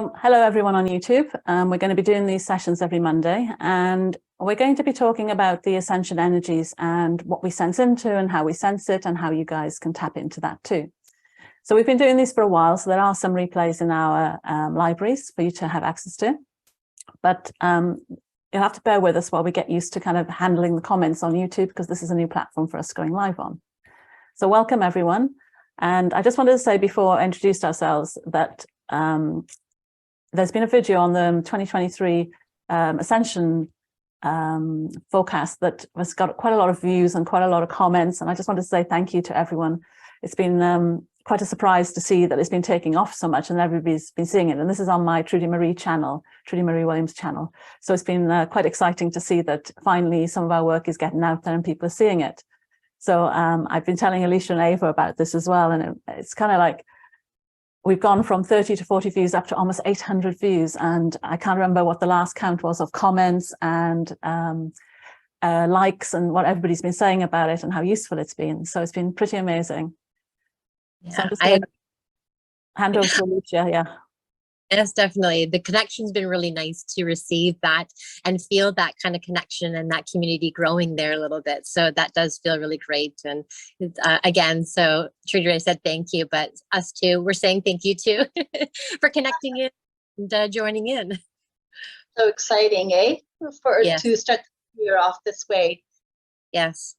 So hello everyone on YouTube. We're going to be doing these sessions every Monday, and we're going to be talking about the ascension energies and what we sense into and how we sense it and how you guys can tap into that too. So we've been doing this for a while, so there are some replays in our libraries for you to have access to, but you'll have to bear with us while we get used to kind of handling the comments on YouTube, because this is a new platform for us going live on. So welcome everyone. And I just wanted to say before I introduced ourselves that there's been a video on the 2023 Ascension forecast that has got quite a lot of views and quite a lot of comments. And I just want to say thank you to everyone. It's been quite a surprise to see that it's been taking off so much and everybody's been seeing it. And this is on my Trudy Marie channel, Trudy Marie Williams channel. So it's been quite exciting to see that finally some of our work is getting out there and people are seeing it. So I've been telling Alicia and Ava about this as well. And it's kind of like, we've gone from 30 to 40 views up to almost 800 views. And I can't remember what the last count was of comments and likes and what everybody's been saying about it and how useful it's been. So it's been pretty amazing. Yeah, so I'm just going to hand over to Alicia. Yeah. Yes, definitely. The connection's been really nice to receive that and feel that kind of connection and that community growing there a little bit. So that does feel really great. And again, so Trudy, I said thank you, but us too, we're saying thank you too for connecting in and joining in. So exciting, eh? To start the year off this way. Yes.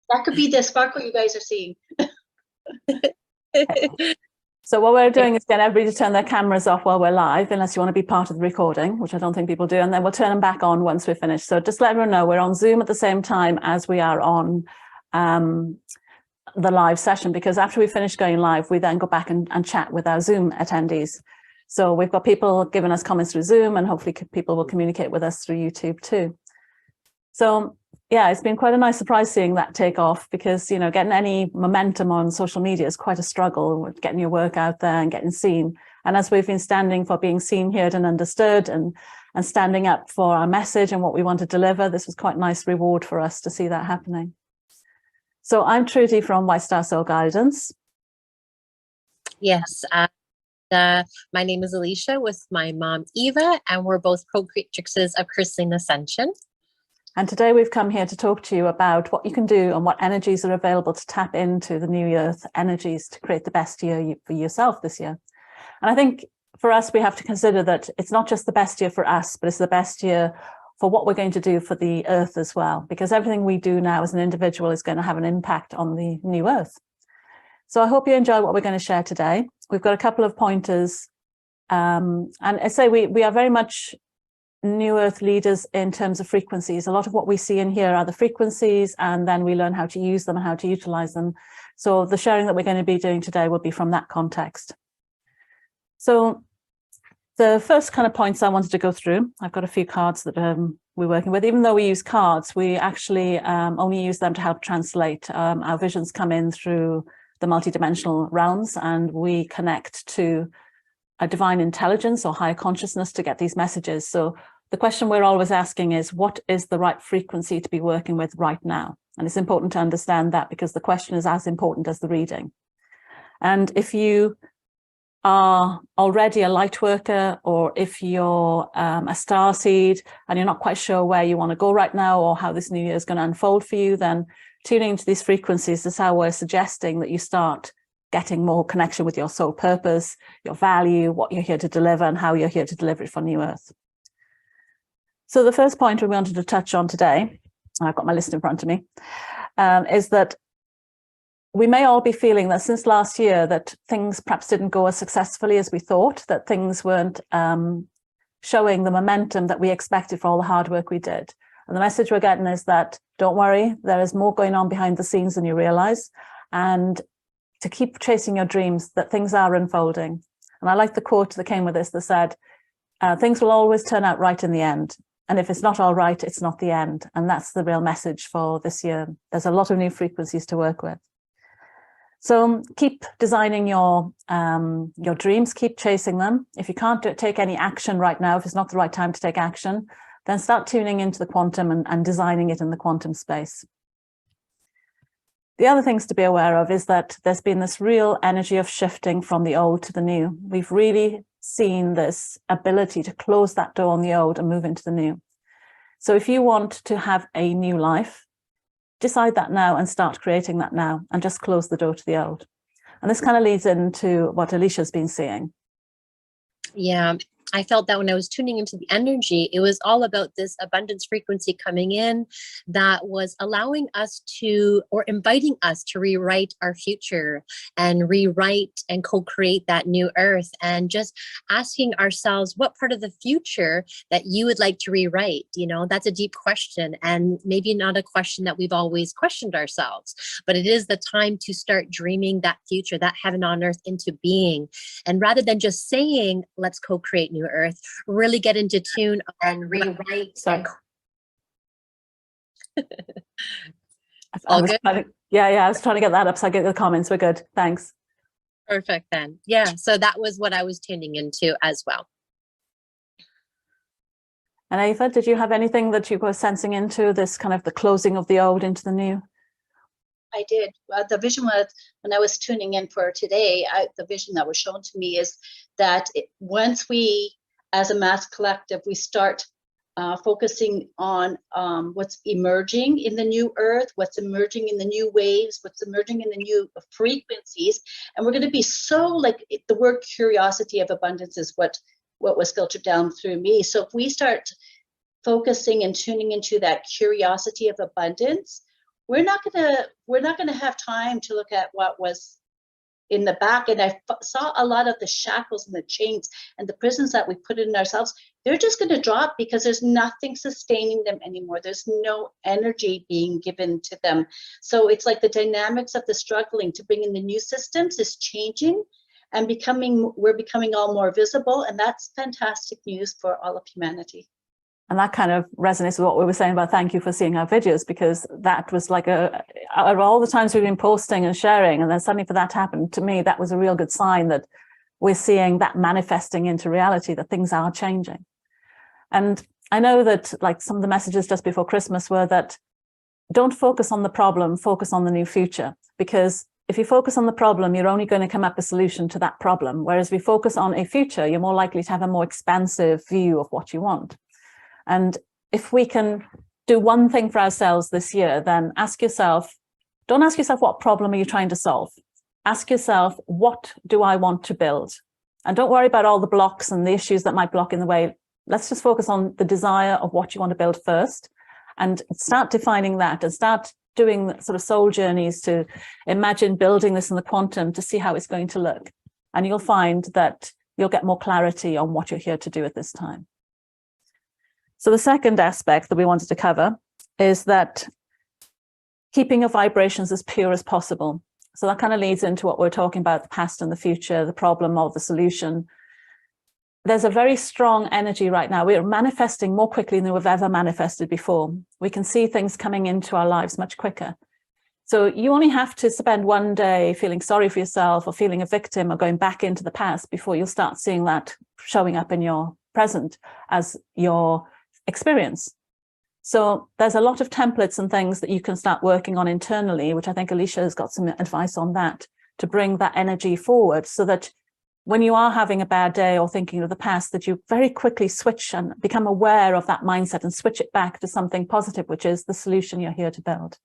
That could be the sparkle you guys are seeing. So what we're doing is get everybody to turn their cameras off while we're live, unless you want to be part of the recording, which I don't think people do, and then we'll turn them back on once we're finished. So just let everyone know we're on Zoom at the same time as we are on the live session, because after we finish going live, we then go back and chat with our Zoom attendees. So we've got people giving us comments through Zoom, and hopefully people will communicate with us through YouTube too. So yeah, it's been quite a nice surprise seeing that take off, because, you know, getting any momentum on social media is quite a struggle with getting your work out there and getting seen. And as we've been standing for being seen, heard and understood and standing up for our message and what we want to deliver, this was quite a nice reward for us to see that happening. So I'm Trudy from White Star Soul Guidance. Yes. My name is Alicia with my mom, Eva, and we're both co-creatrixes of Crystalline Ascension. And today we've come here to talk to you about what you can do and what energies are available to tap into the new Earth energies to create the best year for yourself this year. And I think for us, we have to consider that it's not just the best year for us, but it's the best year for what we're going to do for the Earth as well, because everything we do now as an individual is going to have an impact on the new Earth. So I hope you enjoy what we're going to share today. We've got a couple of pointers. And I say we are very much new Earth leaders in terms of frequencies. A lot of what we see in here are the frequencies, and then we learn how to use them and how to utilize them. So the sharing that we're going to be doing today will be from that context. So the first kind of points I wanted to go through, I've got a few cards that we're working with. Even though we use cards, we actually only use them to help translate. Our visions come in through the multidimensional realms, and we connect to a divine intelligence or higher consciousness to get these messages. So the question we're always asking is, what is the right frequency to be working with right now? And it's important to understand that, because the question is as important as the reading. And if you are already a light worker, or if you're a starseed and you're not quite sure where you want to go right now or how this new year is going to unfold for you, then tuning into these frequencies is how we're suggesting that you start getting more connection with your soul purpose, your value, what you're here to deliver, and how you're here to deliver it for New Earth. So the first point we wanted to touch on today, I've got my list in front of me, is that we may all be feeling that since last year that things perhaps didn't go as successfully as we thought, that things weren't showing the momentum that we expected for all the hard work we did. And the message we're getting is that, don't worry, there is more going on behind the scenes than you realize, and to keep chasing your dreams, that things are unfolding. And I like the quote that came with this that said, things will always turn out right in the end. And if it's not all right, it's not the end. And that's the real message for this year. There's a lot of new frequencies to work with. So keep designing your dreams, keep chasing them. If you can't take any action right now, if it's not the right time to take action, then start tuning into the quantum and designing it in the quantum space. The other things to be aware of is that there's been this real energy of shifting from the old to the new. We've really seen this ability to close that door on the old and move into the new. So if you want to have a new life, decide that now and start creating that now, and just close the door to the old. And this kind of leads into what Alicia's been seeing. Yeah, I felt that when I was tuning into the energy, it was all about this abundance frequency coming in that was allowing us to, or inviting us to rewrite our future and rewrite and co-create that new earth, and just asking ourselves what part of the future that you would like to rewrite. You know, that's a deep question, and maybe not a question that we've always questioned ourselves, but it is the time to start dreaming that future, that heaven on earth into being. And rather than just saying, let's co-create new earth, really get into tune and rewrite. Sorry. All good? I was trying to get that up so I get the comments. We're good. Thanks. Perfect then. Yeah. So that was what I was tuning into as well. And Ava, did you have anything that you were sensing into this kind of the closing of the old into the new? I did. The vision was, when I was tuning in for today, the vision that was shown to me is that once we, as a mass collective, we start focusing on what's emerging in the new earth, what's emerging in the new waves, what's emerging in the new frequencies. And we're going to be so, like, the word curiosity of abundance is what was filtered down through me. So if we start focusing and tuning into that curiosity of abundance, we're not gonna have time to look at what was in the back. And I saw a lot of the shackles and the chains and the prisons that we put in ourselves. They're just going to drop because there's nothing sustaining them anymore. There's no energy being given to them. So it's like the dynamics of the struggling to bring in the new systems is changing and we're becoming all more visible. And that's fantastic news for all of humanity. And that kind of resonates with what we were saying about thank you for seeing our videos, because that was like out of all the times we've been posting and sharing, and then suddenly for that to happen, to me, that was a real good sign that we're seeing that manifesting into reality, that things are changing. And I know that, like, some of the messages just before Christmas were that don't focus on the problem, focus on the new future. Because if you focus on the problem, you're only going to come up with a solution to that problem. Whereas if you focus on a future, you're more likely to have a more expansive view of what you want. And if we can do one thing for ourselves this year, then don't ask yourself what problem are you trying to solve. Ask yourself, what do I want to build? And don't worry about all the blocks and the issues that might block in the way. Let's just focus on the desire of what you want to build first, and start defining that, and start doing sort of soul journeys to imagine building this in the quantum to see how it's going to look. And you'll find that you'll get more clarity on what you're here to do at this time. So the second aspect that we wanted to cover is that keeping your vibrations as pure as possible. So that kind of leads into what we're talking about, the past and the future, the problem or the solution. There's a very strong energy right now. We're manifesting more quickly than we've ever manifested before. We can see things coming into our lives much quicker. So you only have to spend one day feeling sorry for yourself or feeling a victim or going back into the past before you'll start seeing that showing up in your present as your experience. So there's a lot of templates and things that you can start working on internally, which I think Alicia has got some advice on that, to bring that energy forward, so that when you are having a bad day or thinking of the past, that you very quickly switch and become aware of that mindset and switch it back to something positive, which is the solution you're here to build.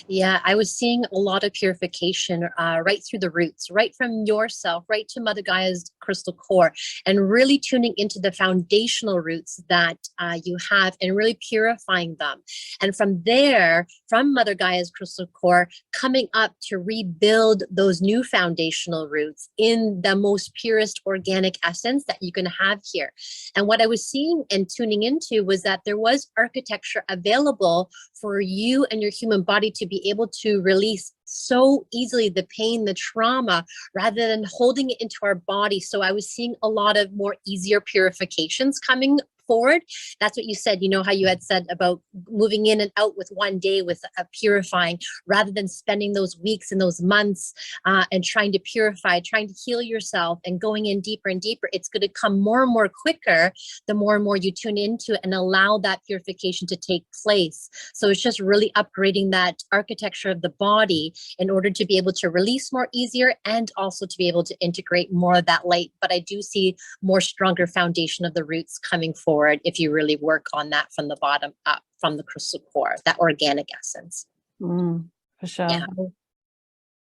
Yeah, I was seeing a lot of purification right through the roots, right from yourself, right to Mother Gaia's crystal core, and really tuning into the foundational roots that you have and really purifying them. And from there, from Mother Gaia's crystal core, coming up to rebuild those new foundational roots in the most purest organic essence that you can have here. And what I was seeing and tuning into was that there was architecture available for you and your human body to be able to release so easily the pain, the trauma, rather than holding it into our body. So I was seeing a lot of more easier purifications coming forward. That's what you said, you know, how you had said about moving in and out with one day with a purifying, rather than spending those weeks and those months and trying to purify, trying to heal yourself and going in deeper and deeper. It's going to come more and more quicker the more and more you tune into it and allow that purification to take place. So it's just really upgrading that architecture of the body in order to be able to release more easier and also to be able to integrate more of that light. But I do see more stronger foundation of the roots coming forward if you really work on that from the bottom up, from the crystal core, that organic essence. For sure. Yeah.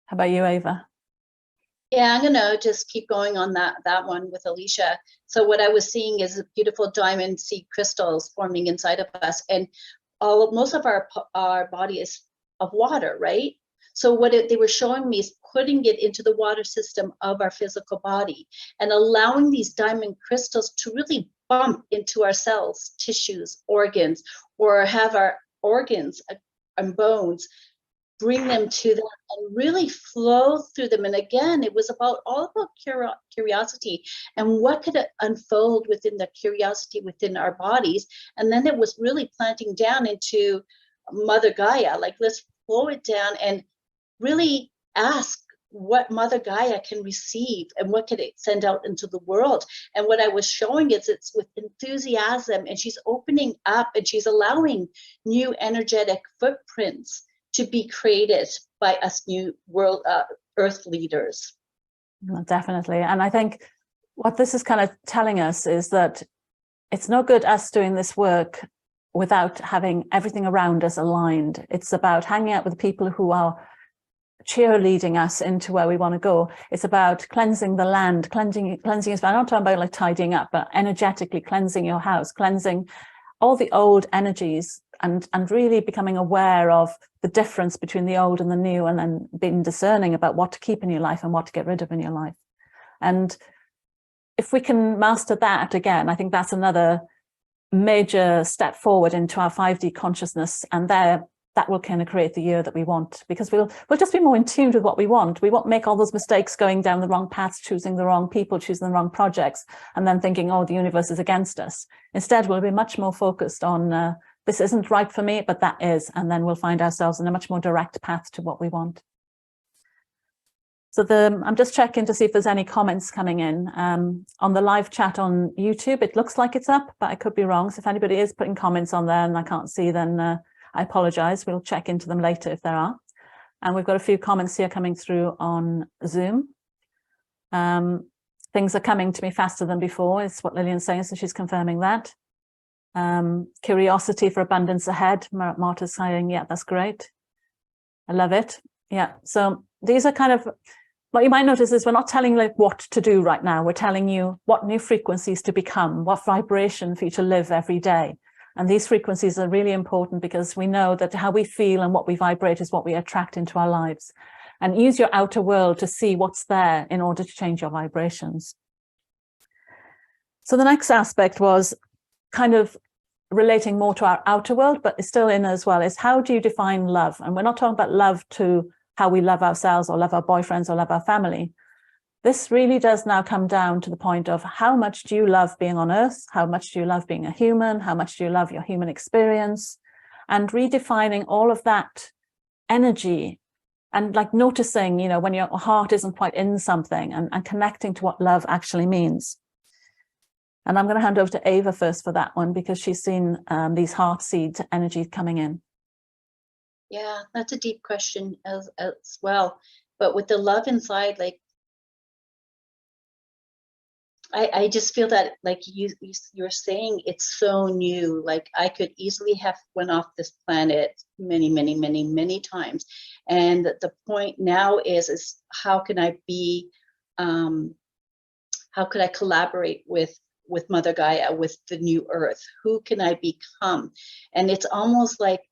How about you, Ava? Yeah, I'm gonna just keep going on that one with Alicia. So what I was seeing is beautiful diamond seed crystals forming inside of us, and most of our body is of water, right? So what they were showing me is putting it into the water system of our physical body and allowing these diamond crystals to really bump into our cells, tissues, organs, or have our organs and bones, bring them to them and really flow through them. And again, it was all about curiosity and what could unfold within the curiosity within our bodies. And then it was really planting down into Mother Gaia, like let's flow it down and really ask what Mother Gaia can receive and what can it send out into the world. And what I was showing is it's with enthusiasm, and she's opening up and she's allowing new energetic footprints to be created by us new world earth leaders. Definitely. And I think what this is kind of telling us is that it's no good us doing this work without having everything around us aligned. It's about hanging out with people who are cheerleading us into where we want to go. It's about cleansing the land, cleansing us. I'm not talking about like tidying up, but energetically cleansing your house, cleansing all the old energies, and really becoming aware of the difference between the old and the new, and then being discerning about what to keep in your life and what to get rid of in your life. And if we can master that, again, I think that's another major step forward into our 5D consciousness, and that will kind of create the year that we want, because we'll just be more in tune with what we want. We won't make all those mistakes going down the wrong paths, choosing the wrong people, choosing the wrong projects, and then thinking, oh, the universe is against us. Instead, we'll be much more focused on this isn't right for me, but that is, and then we'll find ourselves in a much more direct path to what we want. So I'm just checking to see if there's any comments coming in. On the live chat on YouTube, it looks like it's up, but I could be wrong. So if anybody is putting comments on there and I can't see, then I apologize. We'll check into them later if there are. And we've got a few comments here coming through on Zoom. Things are coming to me faster than before, is what Lillian's saying, so she's confirming that. Curiosity for abundance ahead. Marta's saying, yeah, that's great. I love it. Yeah, so these are kind of, what you might notice is we're not telling like what to do right now. We're telling you what new frequencies to become, what vibration for you to live every day. And these frequencies are really important because we know that how we feel and what we vibrate is what we attract into our lives. And use your outer world to see what's there in order to change your vibrations. So the next aspect was kind of relating more to our outer world, but it's still in as well, is how do you define love? And we're not talking about love to how we love ourselves or love our boyfriends or love our family. This really does now come down to the point of how much do you love being on earth? How much do you love being a human? How much do you love your human experience? And redefining all of that energy and like noticing, you know, when your heart isn't quite in something, and connecting to what love actually means. And I'm going to hand over to Ava first for that one, because she's seen these heart seed energy coming in. Yeah, that's a deep question as well. But with the love inside, like, I just feel that, like you're saying, it's so new. Like I could easily have went off this planet many times. And the point now is how can I be, how could I collaborate with Mother Gaia, with the new earth? Who can I become? And it's almost like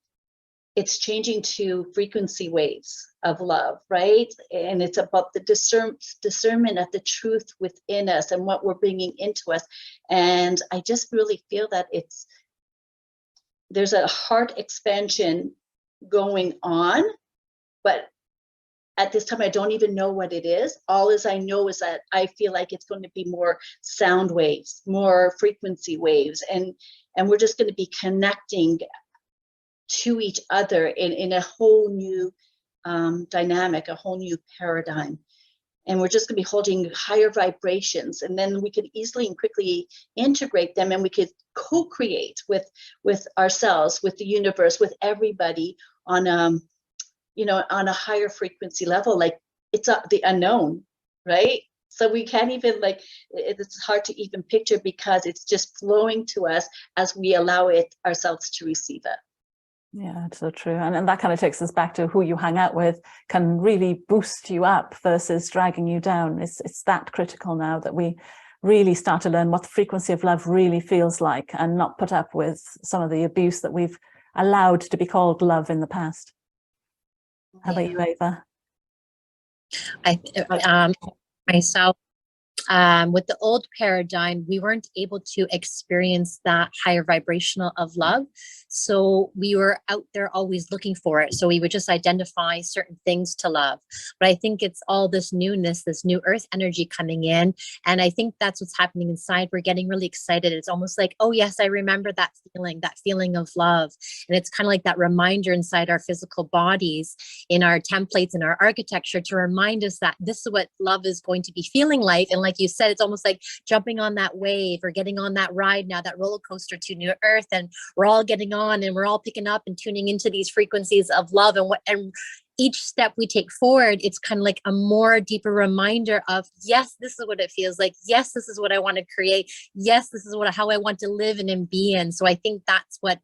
it's changing to frequency waves of love, right? And it's about the discernment of the truth within us and what we're bringing into us. And I just really feel that there's a heart expansion going on, but at this time, I don't even know what it is. All as I know is that I feel like it's going to be more sound waves, more frequency waves, and we're just going to be connecting to each other in a whole new dynamic, a whole new paradigm. And we're just going to be holding higher vibrations, and then we could easily and quickly integrate them, and we could co-create with ourselves, with the universe, with everybody on on a higher frequency level. Like, it's the unknown, right? So we can't even, like, it's hard to even picture, because it's just flowing to us as we allow it ourselves to receive it. Yeah, it's so true. And that kind of takes us back to who you hang out with can really boost you up versus dragging you down. It's that critical now that we really start to learn what the frequency of love really feels like, and not put up with some of the abuse that we've allowed to be called love in the past. How about you, Ava? Myself, with the old paradigm, we weren't able to experience that higher vibrational of love. So we were out there always looking for it. So we would just identify certain things to love. But I think it's all this newness, this new earth energy coming in. And I think that's what's happening inside. We're getting really excited. It's almost like, oh yes, I remember that feeling of love. And it's kind of like that reminder inside our physical bodies, in our templates, in our architecture, to remind us that this is what love is going to be feeling like. And like you said, it's almost like jumping on that wave, or getting on that ride now, that roller coaster to new earth. And we're all getting on, and we're all picking up and tuning into these frequencies of love. And each step we take forward, it's kind of like a more deeper reminder of, yes, this is what it feels like. Yes, this is what I want to create. Yes, this is how I want to live and be in. So I think that's what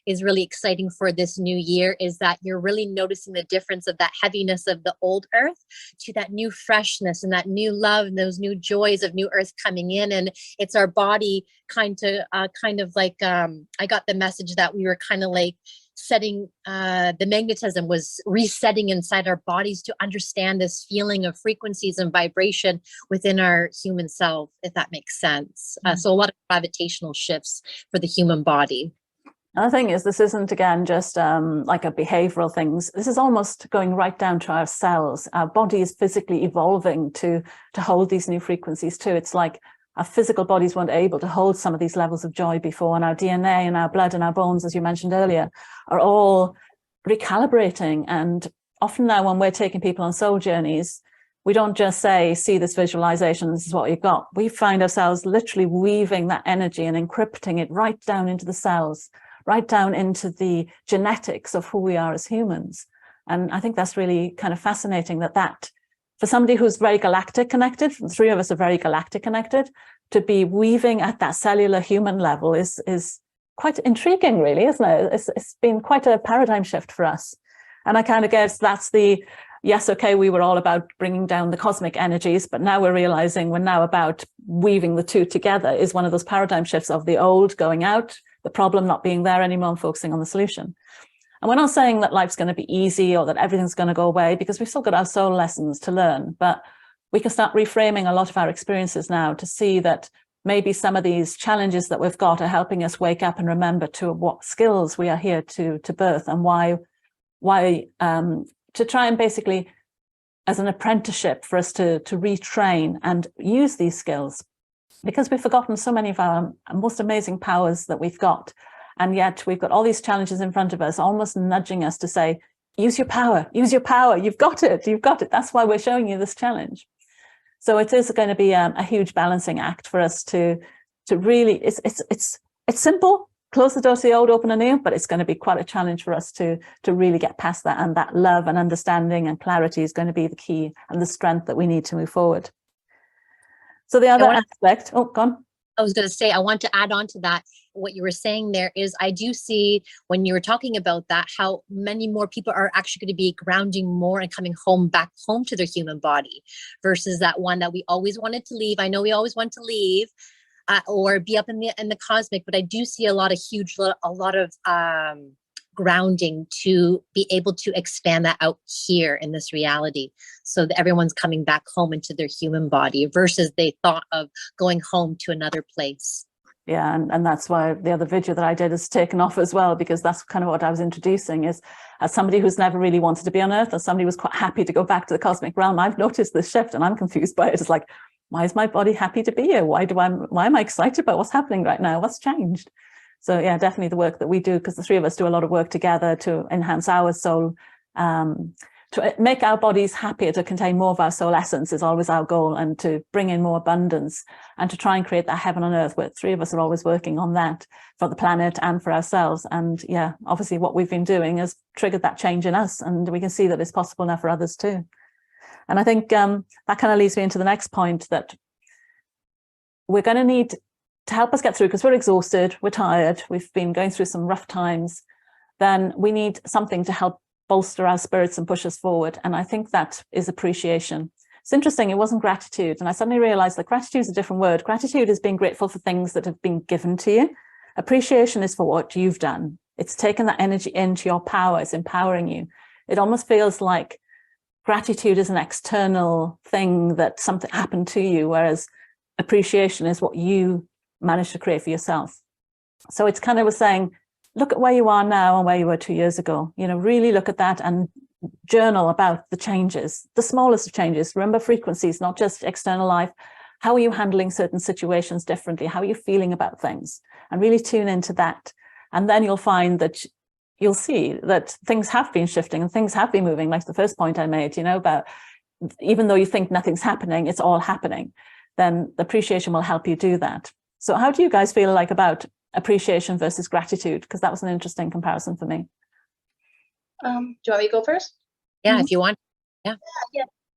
is really exciting for this new year, is that you're really noticing the difference of that heaviness of the old earth to that new freshness and that new love and those new joys of new earth coming in. And it's our body kind of like, I got the message that we were kind of like setting, the magnetism was resetting inside our bodies to understand this feeling of frequencies and vibration within our human self, if that makes sense. So a lot of gravitational shifts for the human body. And the thing is, this isn't, again, just like a behavioral things. This is almost going right down to our cells. Our body is physically evolving to hold these new frequencies too. It's like our physical bodies weren't able to hold some of these levels of joy before, and our DNA and our blood and our bones, as you mentioned earlier, are all recalibrating. And often now, when we're taking people on soul journeys, we don't just say, see this visualization, this is what you've got. We find ourselves literally weaving that energy and encrypting it right down into the cells, right down into the genetics of who we are as humans. And I think that's really kind of fascinating, that for somebody who's very galactic connected, the three of us are very galactic connected, to be weaving at that cellular human level is quite intriguing, really, isn't it? It's been quite a paradigm shift for us. And I kind of guess that's yes, okay, we were all about bringing down the cosmic energies, but now we're realizing we're now about weaving the two together, is one of those paradigm shifts of the old going out, the problem not being there anymore, and focusing on the solution. And we're not saying that life's going to be easy or that everything's going to go away, because we've still got our soul lessons to learn, but we can start reframing a lot of our experiences now to see that maybe some of these challenges that we've got are helping us wake up and remember to what skills we are here to birth, and why to try and basically, as an apprenticeship, for us to retrain and use these skills, because we've forgotten so many of our most amazing powers that we've got. And yet we've got all these challenges in front of us, almost nudging us to say, use your power, you've got it. That's why we're showing you this challenge. So it is going to be a huge balancing act for us to really, it's simple, close the door to the old, open a new, but it's going to be quite a challenge for us to really get past that. And that love and understanding and clarity is going to be the key and the strength that we need to move forward. So the other aspect, gone. I was going to say, I want to add on to that. What you were saying there is, I do see, when you were talking about that, how many more people are actually going to be grounding more and coming back home to their human body, versus that one that we always wanted to leave. I know we always want to leave or be up in the cosmic, but I do see a lot of grounding to be able to expand that out here in this reality, so that everyone's coming back home into their human body, versus they thought of going home to another place. Yeah, and that's why the other video that I did is taken off as well, because that's kind of what I was introducing is, as somebody who's never really wanted to be on Earth, as somebody who's quite happy to go back to the cosmic realm, I've noticed this shift and I'm confused by it. It's like, why is my body happy to be here? Why am I excited about what's happening right now? What's changed? So yeah, definitely the work that we do, because the three of us do a lot of work together to enhance our soul, to make our bodies happier, to contain more of our soul essence is always our goal, and to bring in more abundance and to try and create that heaven on earth, where three of us are always working on that for the planet and for ourselves. And yeah, obviously what we've been doing has triggered that change in us, and we can see that it's possible now for others too. And I think that kind of leads me into the next point, that we're going to need to help us get through, because we're exhausted, we're tired, we've been going through some rough times, then we need something to help bolster our spirits and push us forward. And I think that is appreciation. It's interesting, it wasn't gratitude. And I suddenly realized that gratitude is a different word. Gratitude is being grateful for things that have been given to you. Appreciation is for what you've done. It's taken that energy into your power. It's empowering you. It almost feels like gratitude is an external thing, that something happened to you, whereas appreciation is what you managed to create for yourself. So it's kind of saying, look at where you are now and where you were 2 years ago. You know, really look at that and journal about the changes, the smallest of changes. Remember frequencies, not just external life. How are you handling certain situations differently? How are you feeling about things? And really tune into that. And then you'll find that you'll see that things have been shifting and things have been moving. Like the first point I made, you know, about even though you think nothing's happening, it's all happening. Then the appreciation will help you do that. So how do you guys feel like about appreciation versus gratitude? Because that was an interesting comparison for me. Do you want me to go first? Yeah, if you want. Yeah.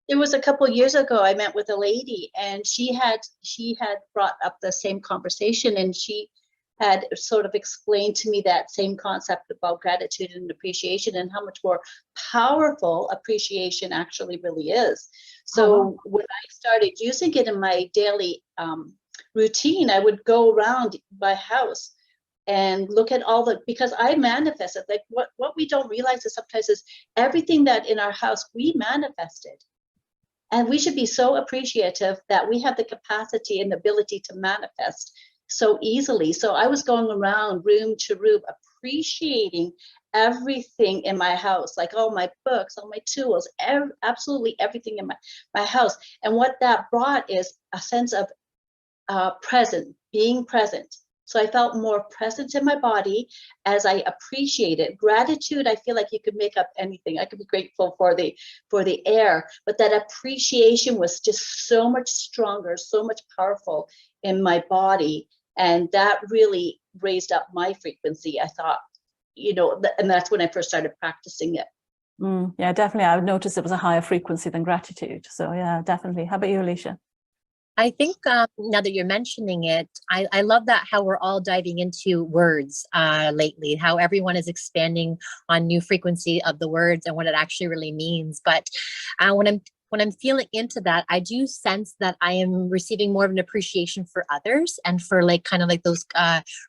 There was a couple of years ago, I met with a lady, and she had brought up the same conversation, and she had sort of explained to me that same concept about gratitude and appreciation, and how much more powerful appreciation actually really is. So when I started using it in my daily routine, I would go around my house and look at all because I manifested, like what we don't realize is sometimes is everything that in our house we manifested. And we should be so appreciative that we have the capacity and ability to manifest so easily. So I was going around room to room, appreciating everything in my house, like all my books, all my tools, absolutely everything in my house. And what that brought is a sense of being present. So I felt more present in my body as I appreciated. Gratitude, I feel like you could make up anything. I could be grateful for the air, but that appreciation was just so much stronger, so much powerful in my body. And that really raised up my frequency. I thought, you know, and that's when I first started practicing it. Yeah, definitely. I would notice it was a higher frequency than gratitude. So yeah, definitely. How about you, Alicia? I think now that you're mentioning it, I love that how we're all diving into words lately, how everyone is expanding on new frequency of the words and what it actually really means. But when I'm feeling into that, I do sense that I am receiving more of an appreciation for others, and for like kind of like those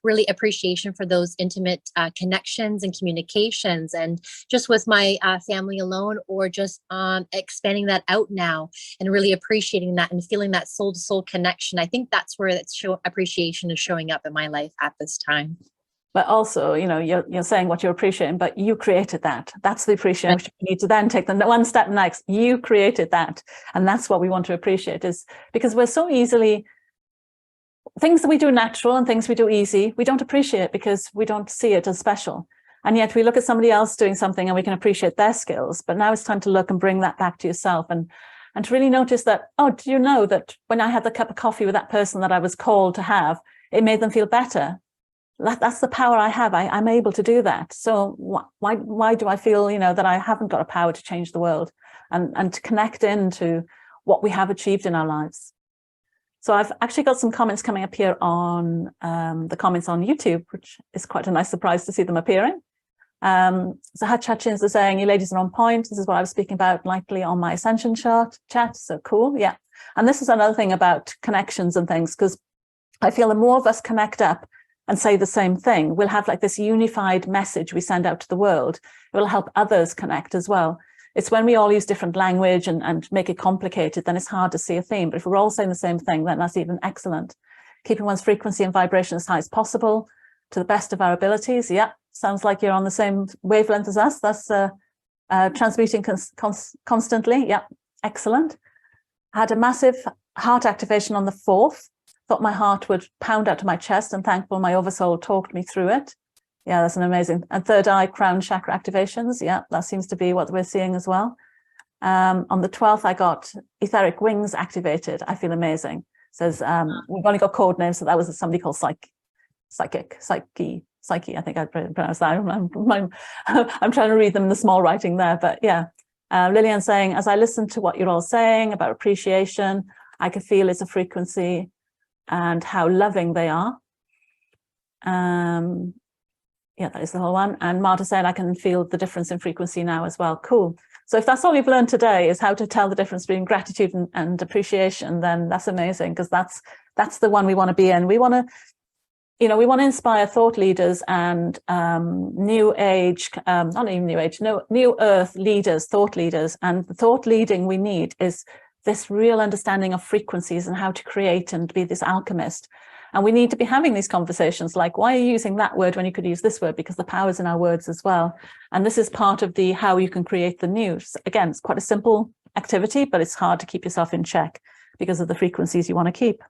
really appreciation for those intimate connections and communications, and just with my family alone, or just expanding that out now and really appreciating that and feeling that soul to soul connection. I think that's where that appreciation is showing up in my life at this time. But also, you know, you're saying what you're appreciating, but you created that. That's the appreciation. You need to then take the one step next. You created that. And that's what we want to appreciate, is because we're so easily, things that we do natural and things we do easy, we don't appreciate because we don't see it as special. And yet we look at somebody else doing something and we can appreciate their skills. But now it's time to look and bring that back to yourself, and to really notice that, oh, do you know that when I had the cup of coffee with that person that I was called to have, it made them feel better. That's the power I have. I'm able to do that. So why do I feel, you know, that I haven't got a power to change the world, and to connect into what we have achieved in our lives? So I've actually got some comments coming up here on the comments on YouTube, which is quite a nice surprise to see them appearing. So Hatchins is saying, you ladies are on point. This is what I was speaking about lightly on my ascension chat. So cool. Yeah. And this is another thing about connections and things, because I feel the more of us connect up and say the same thing, we'll have like this unified message we send out to the world. It will help others connect as well. It's when we all use different language and make it complicated, then it's hard to see a theme. But if we're all saying the same thing, then that's even excellent. keeping one's frequency and vibration as high as possible to the best of our abilities. Yeah, sounds like you're on the same wavelength as us. That's transmuting constantly. Yeah, excellent. Had a massive heart activation on the 4th. Thought my heart would pound out to my chest, and thankful my oversoul talked me through it. Yeah, that's an amazing. And third eye crown chakra activations. Yeah, that seems to be what we're seeing as well. On the 12th, I got etheric wings activated. I feel amazing. Says we've only got code names, so that was somebody called Psyche. I think I pronounced that. I'm trying to read them in the small writing there, but yeah. Lillian saying, as I listen to what you're all saying about appreciation, I can feel it's a frequency and how loving they are. Yeah, that is the whole one. And Marta said, I can feel the difference in frequency now as well. Cool. So if that's all you've learned today is how to tell the difference between gratitude and appreciation, then that's amazing, because that's the one we want to be in. We want to, we want to inspire thought leaders and new age, not even new age, no, new earth leaders, thought leaders. And the thought leading we need is this real understanding of frequencies and how to create and be this alchemist. And we need to be having these conversations like, why are you using that word when you could use this word? Because the power's in our words as well. And this is part of the how you can create the new. Again, it's quite a simple activity, but it's hard to keep yourself in check because of the frequencies you want to keep.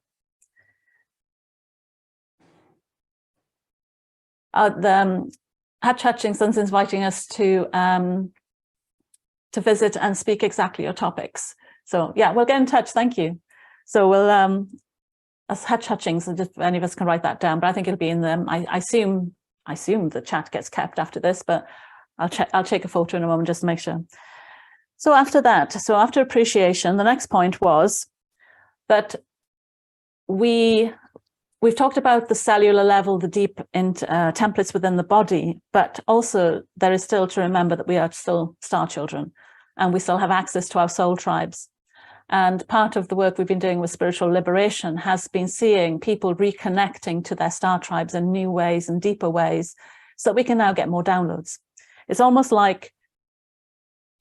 Hatch Hutchinson's inviting us to visit and speak exactly your topics. So yeah, we'll get in touch. Thank you. So we'll as Hatch Hutchings, if any of us can write that down, but I think it'll be in them. I assume the chat gets kept after this, but I'll take a photo in a moment just to make sure. So after that, after appreciation, the next point was that we've talked about the cellular level, the deep templates within the body, but also there is still to remember that we are still star children and we still have access to our soul tribes. And part of the work we've been doing with spiritual liberation has been seeing people reconnecting to their star tribes in new ways and deeper ways so that we can now get more downloads. It's almost like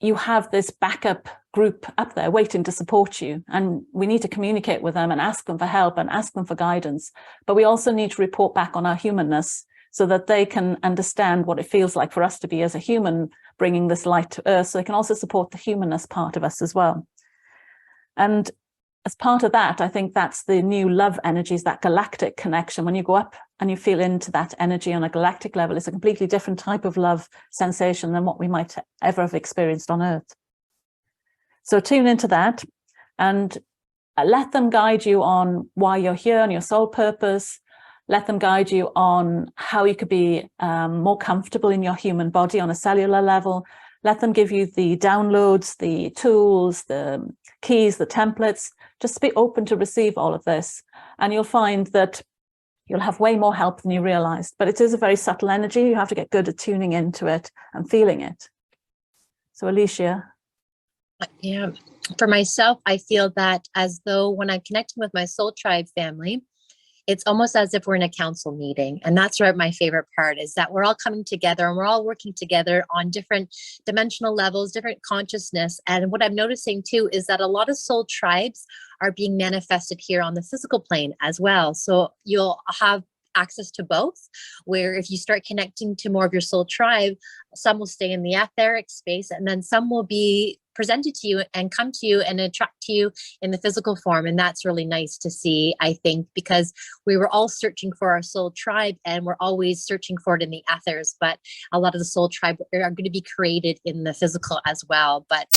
you have this backup group up there waiting to support you, and we need to communicate with them and ask them for help and ask them for guidance. But we also need to report back on our humanness so that they can understand what it feels like for us to be as a human, bringing this light to earth, so they can also support the humanness part of us as well. And as part of that, I think that's the new love energies, that galactic connection. When you go up and you feel into that energy on a galactic level, it's a completely different type of love sensation than what we might ever have experienced on Earth. So tune into that and let them guide you on why you're here and your soul purpose. Let them guide you on how you could be more comfortable in your human body on a cellular level. Let them give you the downloads, the tools, the keys, the templates. Just be open to receive all of this. And you'll find that you'll have way more help than you realized. But it is a very subtle energy. You have to get good at tuning into it and feeling it. So Alicia. Yeah, for myself, I feel that as though when I'm connecting with my soul tribe family, it's almost as if we're in a council meeting. And that's where my favorite part is, that we're all coming together and we're all working together on different dimensional levels, different consciousness. And what I'm noticing too is that a lot of soul tribes are being manifested here on the physical plane as well. So you'll have access to both, where if you start connecting to more of your soul tribe, some will stay in the etheric space and then some will be presented to you and come to you and attract to you in the physical form. And that's really nice to see, I think, because we were all searching for our soul tribe and we're always searching for it in the ethers, but a lot of the soul tribe are going to be created in the physical as well. But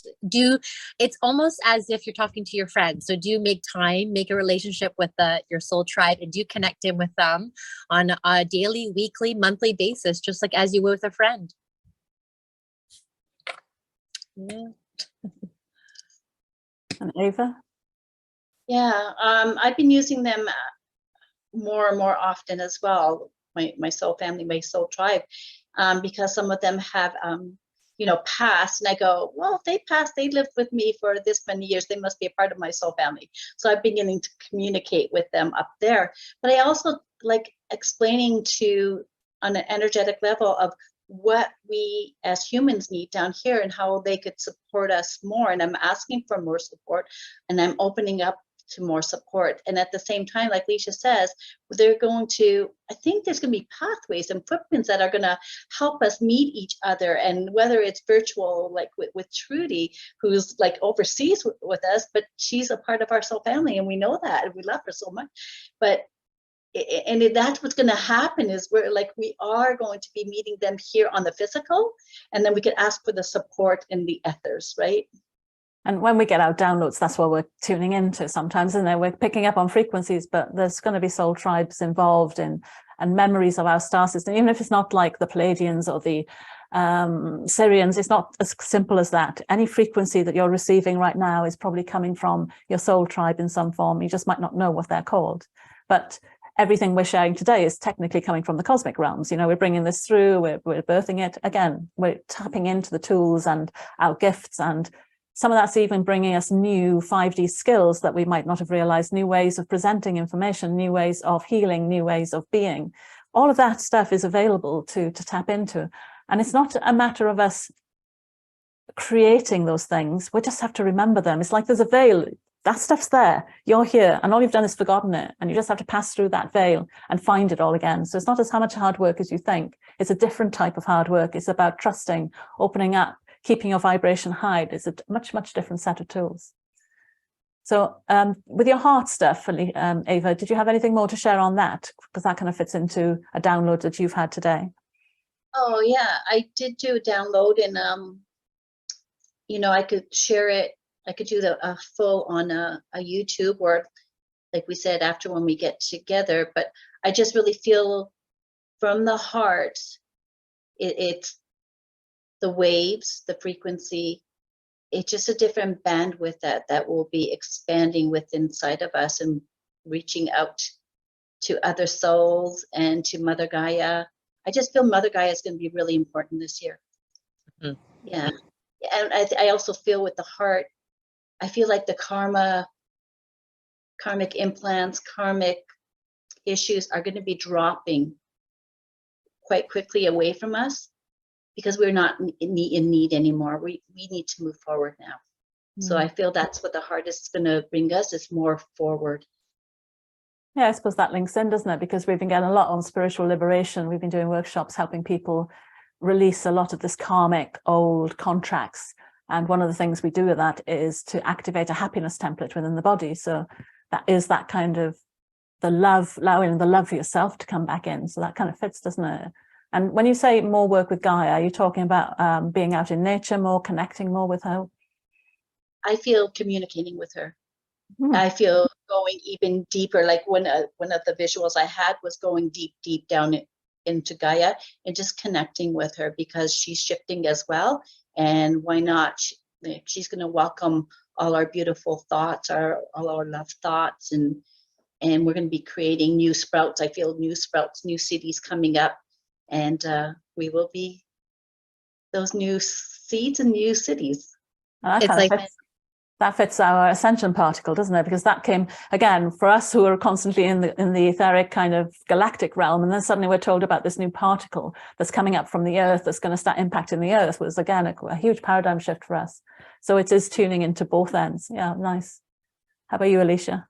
it's almost as if you're talking to your friends. So do make time, make a relationship with your soul tribe, and do connect in with them on a daily, weekly, monthly basis, just like as you would with a friend. Yeah. And Ava? Yeah, I've been using them more and more often as well, my soul family, my soul tribe, because some of them have, passed, and I go, well, if they passed, they lived with me for this many years, they must be a part of my soul family. So I'm beginning to communicate with them up there. But I also like explaining on an energetic level of what we as humans need down here and how they could support us more. And I'm asking for more support, and I'm opening up more support. And at the same time, like Leisha says, they're going to, I think there's going to be pathways and footprints that are going to help us meet each other. And whether it's virtual, like with Trudy, who's like overseas with us, but she's a part of our soul family, and we know that, and we love her so much. But that's what's going to happen, is we are going to be meeting them here on the physical, and then we can ask for the support in the ethers, right? And when we get our downloads, that's what we're tuning into sometimes, and then we're picking up on frequencies, but there's going to be soul tribes involved in, and memories of our star system. Even if it's not like the Pleiadians or the Syrians, it's not as simple as that. Any frequency that you're receiving right now is probably coming from your soul tribe in some form. You just might not know what they're called. But everything we're sharing today is technically coming from the cosmic realms. You know, we're bringing this through, we're birthing it. Again, we're tapping into the tools and our gifts, and some of that's even bringing us new 5D skills that we might not have realized, new ways of presenting information, new ways of healing, new ways of being. All of that stuff is available to tap into. And it's not a matter of us creating those things. We just have to remember them. It's like there's a veil. That stuff's there. You're here. And all you've done is forgotten it. And you just have to pass through that veil and find it all again. So it's not as much hard work as you think. It's a different type of hard work. It's about trusting, opening up, keeping your vibration high. It's a much, much different set of tools. So with your heart stuff, Ava, did you have anything more to share on that? Because that kind of fits into a download that you've had today. Oh, yeah, I did do a download, and, you know, I could share it. I could do the full on a YouTube, or like we said, after when we get together. But I just really feel from the heart, it's the waves, the frequency. It's just a different bandwidth that will be expanding within inside of us and reaching out to other souls and to Mother Gaia. I just feel Mother Gaia is going to be really important this year. Mm-hmm. Yeah. And I also feel with the heart, I feel like the karmic implants, karmic issues are going to be dropping quite quickly away from us, because we're not in need anymore. We need to move forward now. So I feel that's what the heart is going to bring us, is more forward. Yeah, I suppose that links in, doesn't it? Because we've been getting a lot on spiritual liberation. We've been doing workshops helping people release a lot of this karmic old contracts. And one of the things we do with that is to activate a happiness template within the body. So that is that kind of the love, allowing the love for yourself to come back in. So that kind of fits, doesn't it? And when you say more work with Gaia, are you talking about being out in nature more, connecting more with her? I feel communicating with her. I feel going even deeper. Like one of the visuals I had was going deep down into Gaia and just connecting with her, because she's shifting as well. And why not? She's going to welcome all our beautiful thoughts, all our love thoughts, and we're going to be creating new sprouts. I feel new sprouts, new cities coming up, and we will be those new seeds and new cities. That fits our ascension particle, doesn't it? Because that came, again, for us who are constantly in the etheric kind of galactic realm, and then suddenly we're told about this new particle that's coming up from the earth that's going to start impacting the earth, was, again, a huge paradigm shift for us. So it is tuning into both ends. Yeah, nice. How about you, Alicia?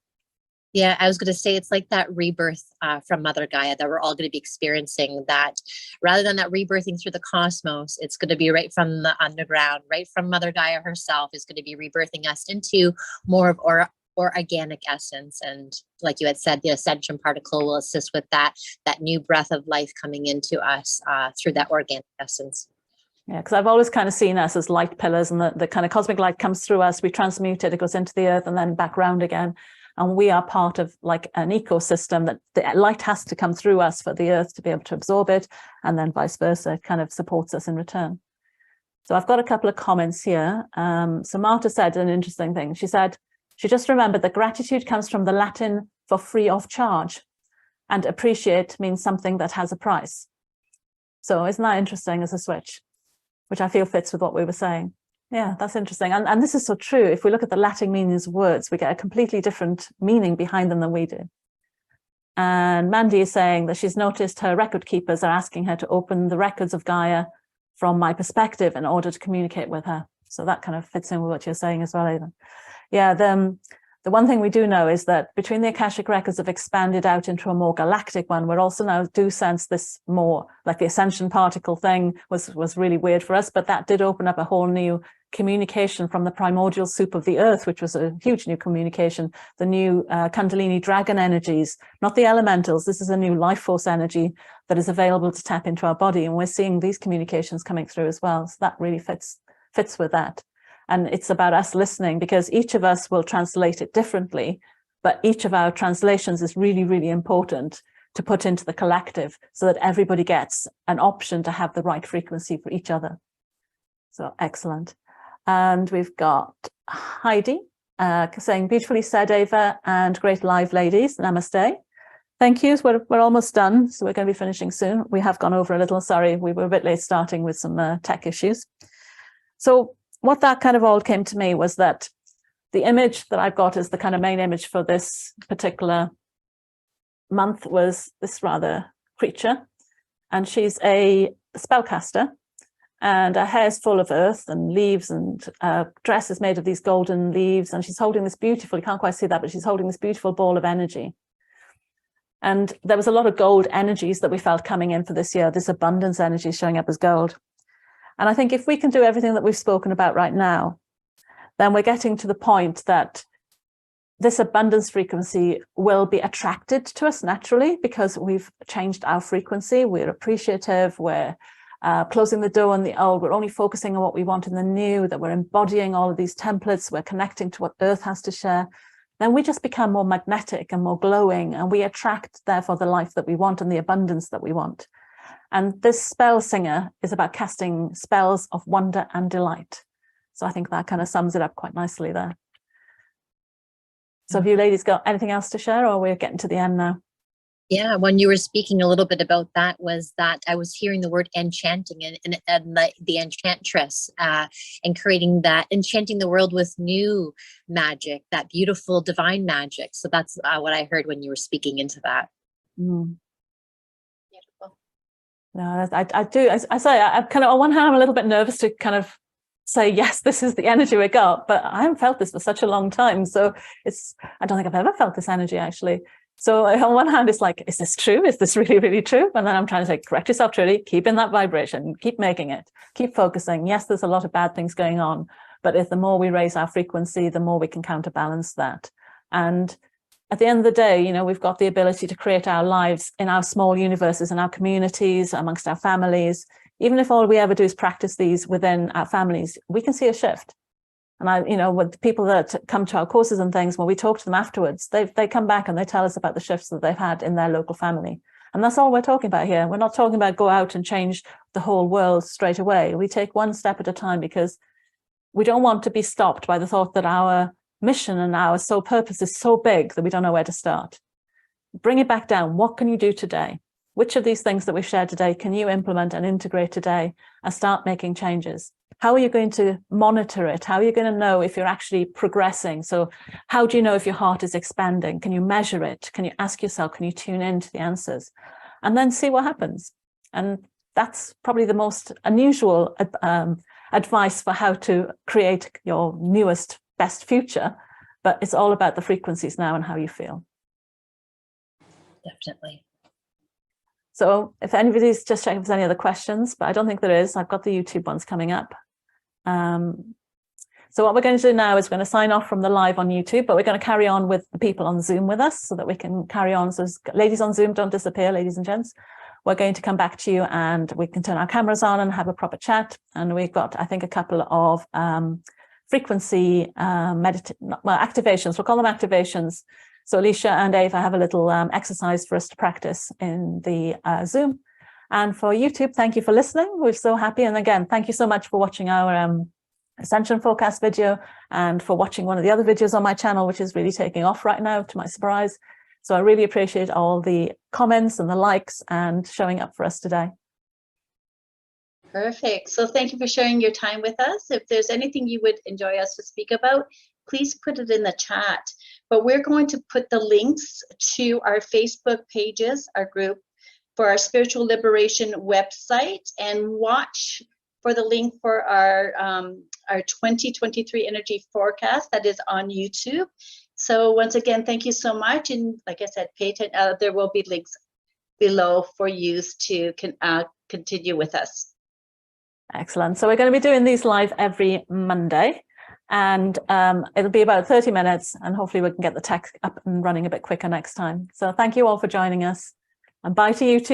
Yeah, I was going to say it's like that rebirth from Mother Gaia that we're all going to be experiencing, that rather than that rebirthing through the cosmos, it's going to be right from the underground, right from Mother Gaia herself is going to be rebirthing us into more of our organic essence. And like you had said, the ascension particle will assist with that new breath of life coming into us through that organic essence. Yeah, because I've always kind of seen us as light pillars, and the kind of cosmic light comes through us, we transmute it, it goes into the earth and then back round again. And we are part of like an ecosystem that the light has to come through us for the earth to be able to absorb it, and then vice versa. It kind of supports us in return. So I've got a couple of comments here. So Marta said an interesting thing. She said, she just remembered that gratitude comes from the Latin for free of charge, and appreciate means something that has a price. So isn't that interesting as a switch, which I feel fits with what we were saying. Yeah, that's interesting. And this is so true. If we look at the Latin meanings of words, we get a completely different meaning behind them than we do. And Mandy is saying that she's noticed her record keepers are asking her to open the records of Gaia from my perspective in order to communicate with her. So that kind of fits in with what you're saying as well, Ava. Yeah, the one thing we do know is that between the Akashic records have expanded out into a more galactic one, we're also now do sense this more, like the ascension particle thing was really weird for us, but that did open up a whole new communication from the primordial soup of the earth, which was a huge new communication, the new Kundalini dragon energies, not the elementals. This is a new life force energy that is available to tap into our body. And we're seeing these communications coming through as well. So that really fits with that. And it's about us listening, because each of us will translate it differently, but each of our translations is really, really important to put into the collective so that everybody gets an option to have the right frequency for each other. So excellent. And we've got Heidi saying, beautifully said, Ava, and great live, ladies. Namaste. Thank you. We're almost done, so we're going to be finishing soon. We have gone over a little. Sorry, we were a bit late starting with some tech issues. So what that kind of all came to me was that the image that I've got as the kind of main image for this particular month was this rather creature, and she's a spellcaster, and her hair's full of earth and leaves, and dress is made of these golden leaves, and she's holding this beautiful, you can't quite see that, but she's holding this beautiful ball of energy. And there was a lot of gold energies that we felt coming in for this year, this abundance energy showing up as gold. And I think if we can do everything that we've spoken about right now, then we're getting to the point that this abundance frequency will be attracted to us naturally, because we've changed our frequency. We're appreciative. We're closing the door on the old. We're only focusing on what we want in the new, that we're embodying all of these templates. We're connecting to what Earth has to share. Then we just become more magnetic and more glowing, and we attract, therefore, the life that we want and the abundance that we want. And this spell singer is about casting spells of wonder and delight. So I think that kind of sums it up quite nicely there. So have you ladies got anything else to share, or we're getting to the end now? Yeah, when you were speaking a little bit about that, was that I was hearing the word enchanting and the enchantress and creating that, enchanting the world with new magic, that beautiful divine magic. So that's what I heard when you were speaking into that. Mm. No, I do. I say, I kind of, on one hand, I'm a little bit nervous to kind of say, yes, this is the energy we got, but I haven't felt this for such a long time. So I don't think I've ever felt this energy, actually. So on one hand, it's like, is this true? Is this really, really true? And then I'm trying to say, correct yourself, truly, keep in that vibration, keep making it, keep focusing. Yes, there's a lot of bad things going on, but if the more we raise our frequency, the more we can counterbalance that. And at the end of the day, you know, we've got the ability to create our lives in our small universes, in our communities, amongst our families. Even if all we ever do is practice these within our families, we can see a shift. And you know, with people that come to our courses and things, when we talk to them afterwards, they come back and they tell us about the shifts that they've had in their local family. And that's all we're talking about here. We're not talking about go out and change the whole world straight away. We take one step at a time, because we don't want to be stopped by the thought that our mission and our sole purpose is so big that we don't know where to start. Bring it back down. What can you do today? Which of these things that we've shared today can you implement and integrate today and start making changes? How are you going to monitor it? How are you going to know if you're actually progressing? So how do you know if your heart is expanding? Can you measure it? Can you ask yourself, can you tune into the answers? And then see what happens. And that's probably the most unusual advice for how to create your newest, best future. But it's all about the frequencies now and how you feel. Definitely. So if anybody's just checking if there's any other questions, but I don't think there is. I've got the YouTube ones coming up. So what we're going to do now is we're going to sign off from the live on YouTube, but we're going to carry on with the people on Zoom with us so that we can carry on. So ladies on Zoom, don't disappear, ladies and gents. We're going to come back to you and we can turn our cameras on and have a proper chat. And we've got, I think, a couple of frequency activations. We'll call them activations. So Alicia and Ava have a little exercise for us to practice in the Zoom. And for YouTube, thank you for listening. We're so happy. And again, thank you so much for watching our Ascension Forecast video and for watching one of the other videos on my channel, which is really taking off right now, to my surprise. So I really appreciate all the comments and the likes and showing up for us today. Perfect. So thank you for sharing your time with us. If there's anything you would enjoy us to speak about, please put it in the chat. But we're going to put the links to our Facebook pages, our group, for our Spiritual Liberation website, and watch for the link for our 2023 energy forecast that is on YouTube. So once again, thank you so much. And like I said, pay attention. There will be links below for you to continue with us. Excellent. So we're going to be doing these live every Monday, and it'll be about 30 minutes, and hopefully we can get the tech up and running a bit quicker next time. So thank you all for joining us, and bye to you too.